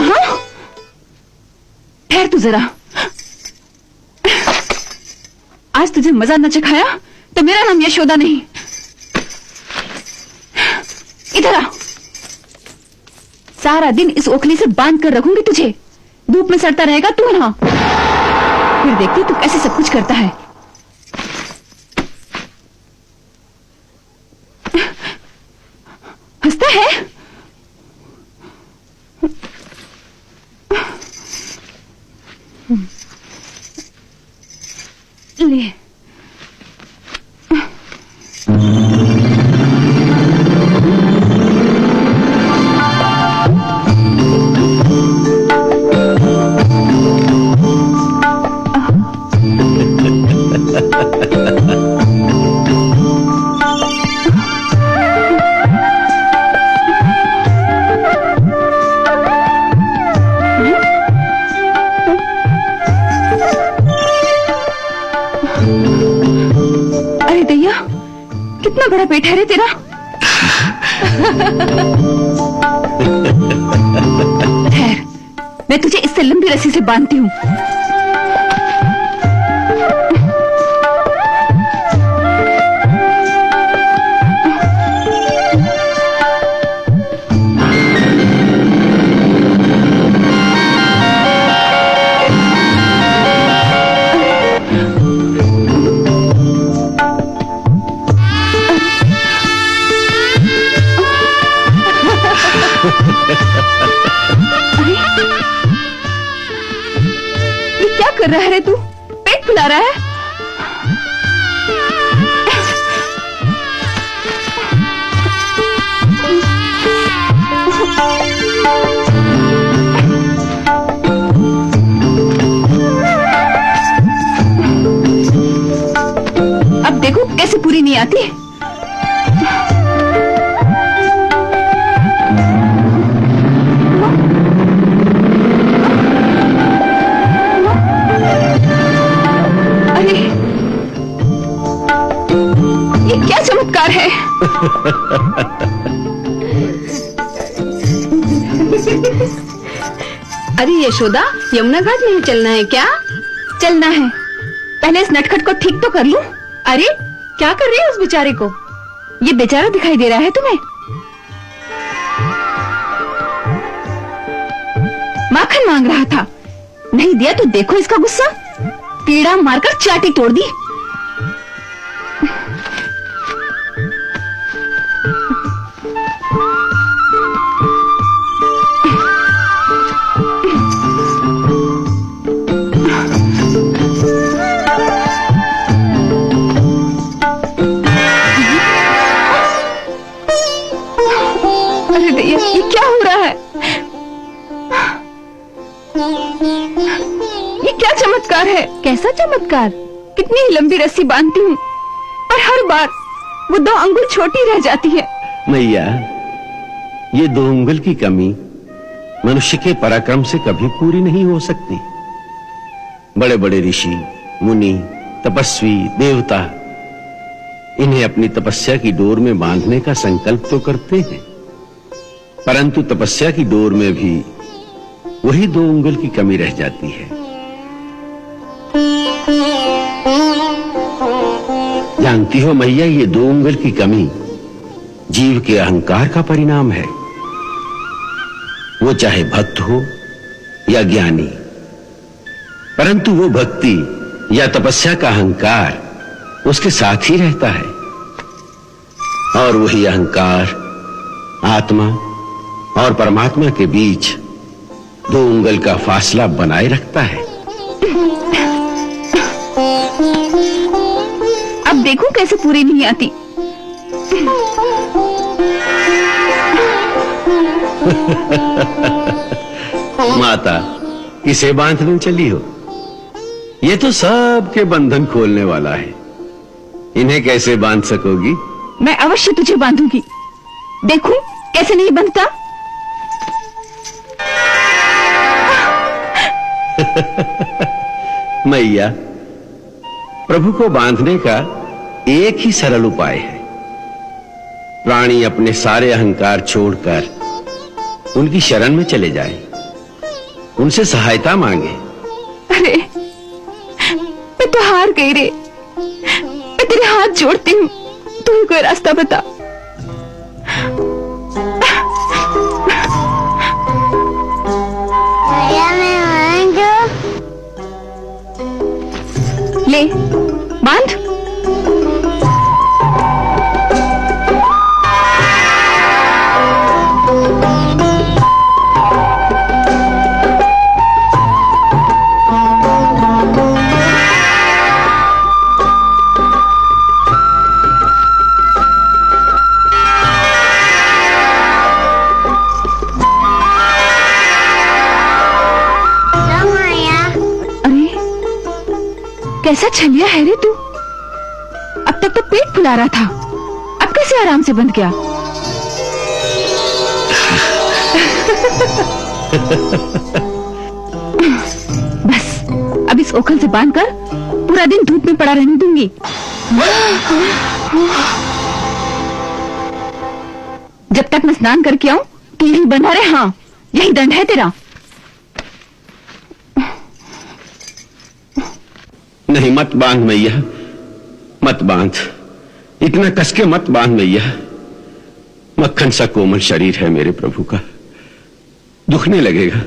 कहाँ? ठहर तू जरा। आज तुझे मजा न चखाया तो मेरा नाम यशोदा नहीं। इधर आ। सारा दिन इस ओखली से बांध कर रखूंगी तुझे। धूप में सड़ता रहेगा तू ना। फिर देखती तू कैसे सब कुछ करता है। हंसता है? ले। अरे दैया, कितना बड़ा पेट है रे तेरा। खैर, मैं तुझे इससे लंबी रस्सी से बांधती हूँ। अरे, ये क्या कर रहा है रे तू? पेट फुला रहा है? अब देखो कैसे पूरी नहीं आती। ये क्या चमत्कार है? अरे यशोदा, यमुना घाट नहीं चलना है क्या? चलना है। पहले इस नटखट को ठीक तो कर लूं। अरे क्या कर रही है उस बेचारे को? ये बेचारा दिखाई दे रहा है तुम्हें? माखन मांग रहा था, नहीं दिया तो देखो इसका गुस्सा। पीड़ा मारकर चाटी तोड़ दी। अरे भैया, ये क्या हो रहा है? ये क्या चमत्कार है? कैसा चमत्कार? कितनी ही लंबी रस्सी बांधती हूँ पर हर बार वो 2 अंगुल छोटी रह जाती है। मैया, ये 2 अंगुल की कमी मनुष्य के पराक्रम से कभी पूरी नहीं हो सकती। बड़े बड़े ऋषि, मुनि, तपस्वी, देवता इन्हें अपनी तपस्या की डोर में बांधने का संकल्प तो करते हैं, परंतु तपस्या की डोर में भी वही 2 अंगुल की कमी रह जाती है। जानती हो मैया, ये 2 अंगुल की कमी जीव के अहंकार का परिणाम है। वो चाहे भक्त हो या ज्ञानी, परंतु वो भक्ति या तपस्या का अहंकार उसके साथ ही रहता है, और वही अहंकार आत्मा और परमात्मा के बीच 2 अंगुल का फासला बनाए रखता है। अब देखो कैसे पूरी नहीं आती। माता, किसे बांधने चली हो? ये तो सबके बंधन खोलने वाला है, इन्हें कैसे बांध सकोगी? मैं अवश्य तुझे बांधूंगी। देखूं कैसे नहीं बनता। मैया, प्रभु को बांधने का एक ही सरल उपाय है। प्राणी अपने सारे अहंकार छोड़कर उनकी शरण में चले जाए उनसे सहायता मांगे। अरे मैं तो हार गई रे। मैं तेरे हाथ जोड़ती हूँ, तू ही कोई रास्ता बता। ले बांध। कैसा छलिया है रे तू। अब तक तो पेट फुला रहा था, अब कैसे आराम से बंध गया। बस अब इस ओखल से बांधकर पूरा दिन धूप में पड़ा रहने दूंगी। जब तक मैं स्नान करके आऊं तो यही बना रहे। हाँ, यही दंड है तेरा। नहीं, मत बांध मैया, मत बांध। इतना कसके मत बांध मैया। मक्खन सा कोमल शरीर है मेरे प्रभु का, दुखने लगेगा।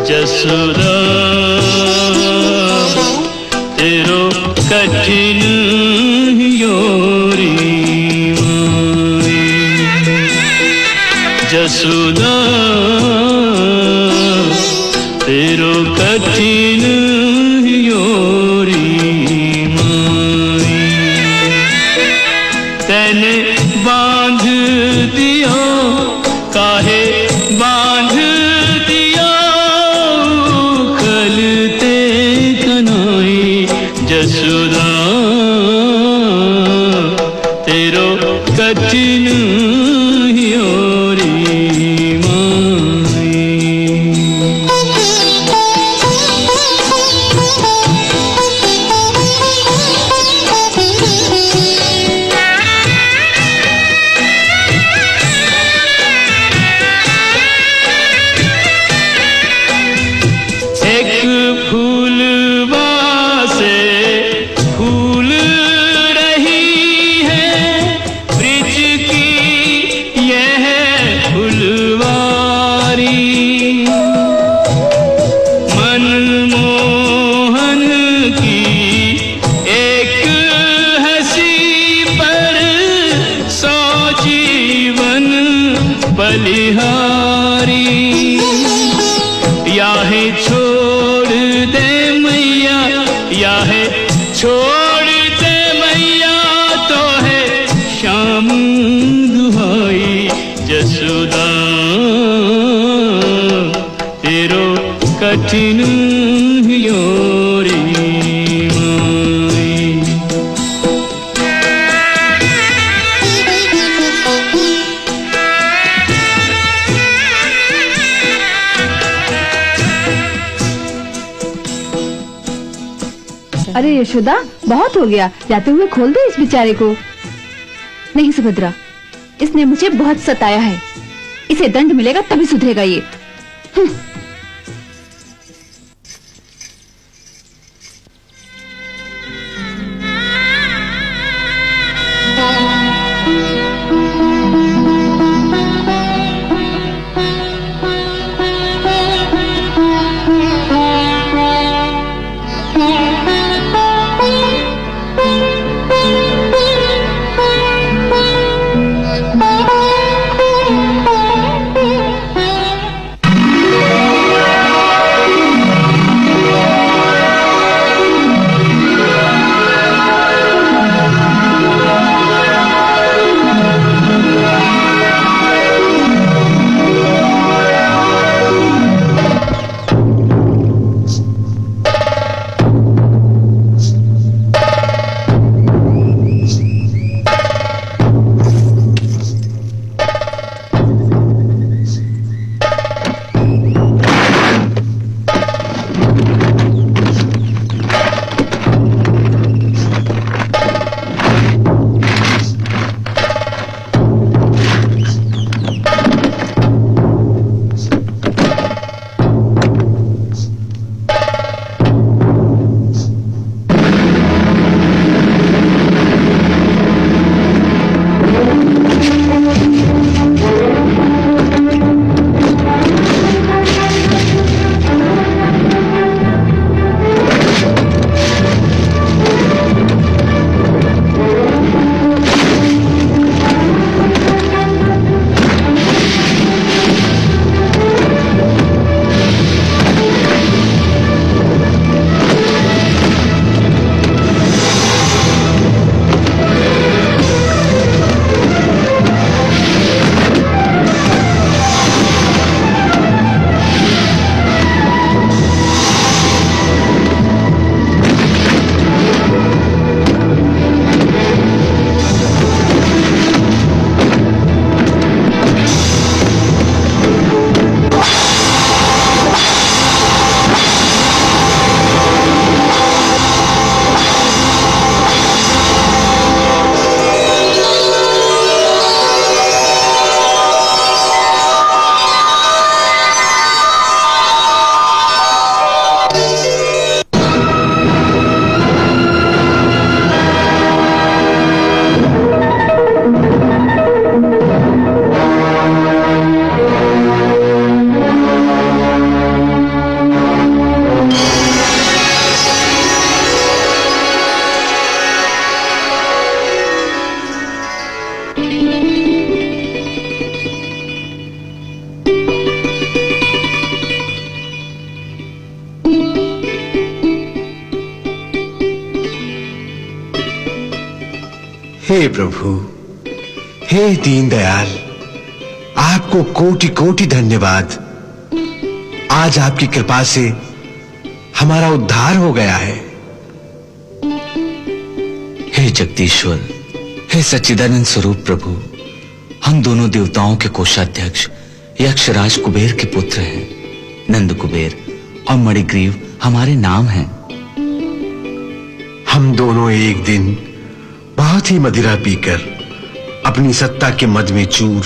जसोदा तेरो कठिन योरी मारी, जसोदा तेरो कठिन योरी मारी। तैने बांध दिया काहे बांध दिया, खलते कनाई जसोदा तेरो कठिन योरी माई। एक फूलवा से फूल रही है ब्रिज की यह फुलवारी। मनमोहन की एक हंसी पर 100 जीवन बलिहारी। याहे छोड़ दे मैया, याहे छोड़ दे मैया, तो है श्याम दुहाई जसोदा तेरो कठिन योरी माई। अरे यशोदा, बहुत हो गया, जाते हुए खोल दे इस बेचारे को। नहीं सुभद्रा, इसने मुझे बहुत सताया है। इसे दंड मिलेगा तभी सुधरेगा ये। हे प्रभु, हे दीनदयाल, आपको कोटि कोटि धन्यवाद। आज आपकी कृपा से हमारा उद्धार हो गया है। हे जगदीश्वर, हे सच्चिदानंद स्वरूप प्रभु, हम दोनों देवताओं के कोषाध्यक्ष यक्षराज कुबेर के पुत्र हैं। नंद कुबेर और मणिग्रीव हमारे नाम हैं। हम दोनों एक दिन बहुत ही मदिरा पीकर अपनी सत्ता के मद में चूर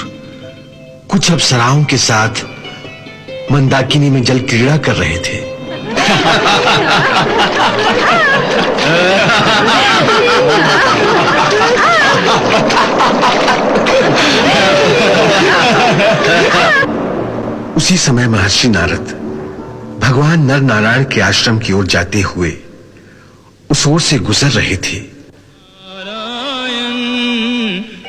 कुछ अप्सराओं के साथ मंदाकिनी में जल क्रीड़ा कर रहे थे। उसी समय महर्षि नारद भगवान नर नारायण के आश्रम की ओर जाते हुए उस ओर से गुजर रहे थे। नारायण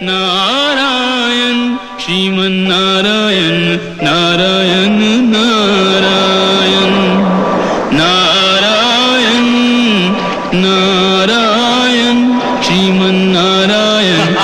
नारायण श्रीमन नारायण नारायण नारायण नारायण नारायण श्रीमन नारायण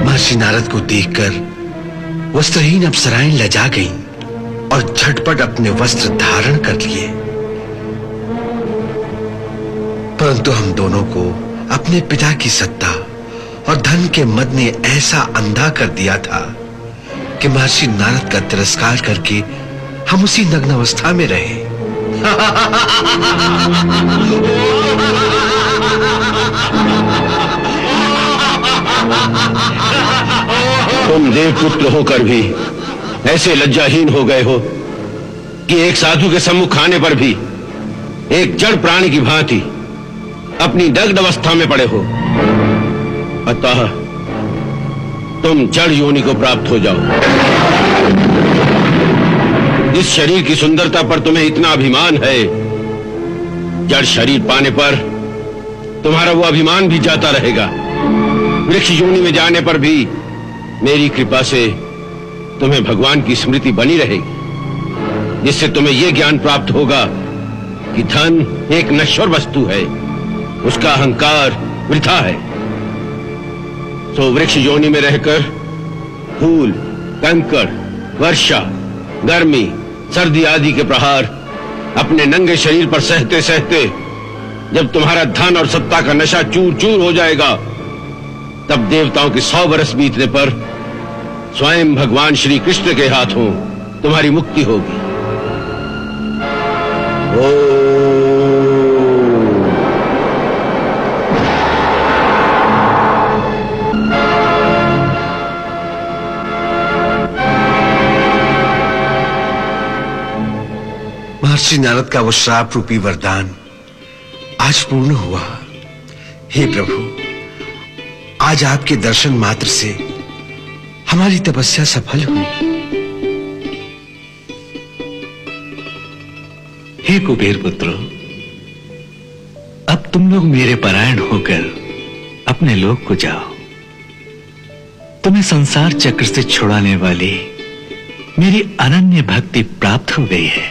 महर्षि नारद को देखकर वस्त्रहीन अप्सराएं लजा गईं और झटपट अपने वस्त्र धारण कर लिए। परंतु हम दोनों को अपने पिता की सत्ता और धन के मद ने ऐसा अंधा कर दिया था कि महर्षि नारद का तिरस्कार करके हम उसी नग्न अवस्था में रहे। तुम देवपुत्र होकर भी ऐसे लज्जाहीन हो गए हो कि एक साधु के सम्मुख आने पर भी एक जड़ प्राणी की भांति अपनी दग्ध अवस्था में पड़े हो। अतः तुम जड़ योनि को प्राप्त हो जाओ। इस शरीर की सुंदरता पर तुम्हें इतना अभिमान है, जड़ शरीर पाने पर तुम्हारा वो अभिमान भी जाता रहेगा। वृक्ष योनि में जाने पर भी मेरी कृपा से तुम्हें भगवान की स्मृति बनी रहेगी, जिससे तुम्हें यह ज्ञान प्राप्त होगा कि धन एक नश्वर वस्तु है, उसका अहंकार वृथा है। सो वृक्ष योनि में रहकर धूल, कंकड़, वर्षा, गर्मी, सर्दी आदि के प्रहार अपने नंगे शरीर पर सहते सहते जब तुम्हारा धन और सत्ता का नशा चूर चूर हो जाएगा, तब देवताओं के 100 वर्ष बीतने पर स्वयं भगवान श्री कृष्ण के हाथों तुम्हारी मुक्ति होगी। महर्षि नारद का वो श्राप रूपी वरदान आज पूर्ण हुआ। हे प्रभु, आज आपके दर्शन मात्र से हमारी तपस्या सफल हुई। हे कुबेर पुत्रों, अब तुम लोग मेरे परायण होकर अपने लोक को जाओ। तुम्हें संसार चक्र से छुड़ाने वाली मेरी अनन्य भक्ति प्राप्त हो गई है।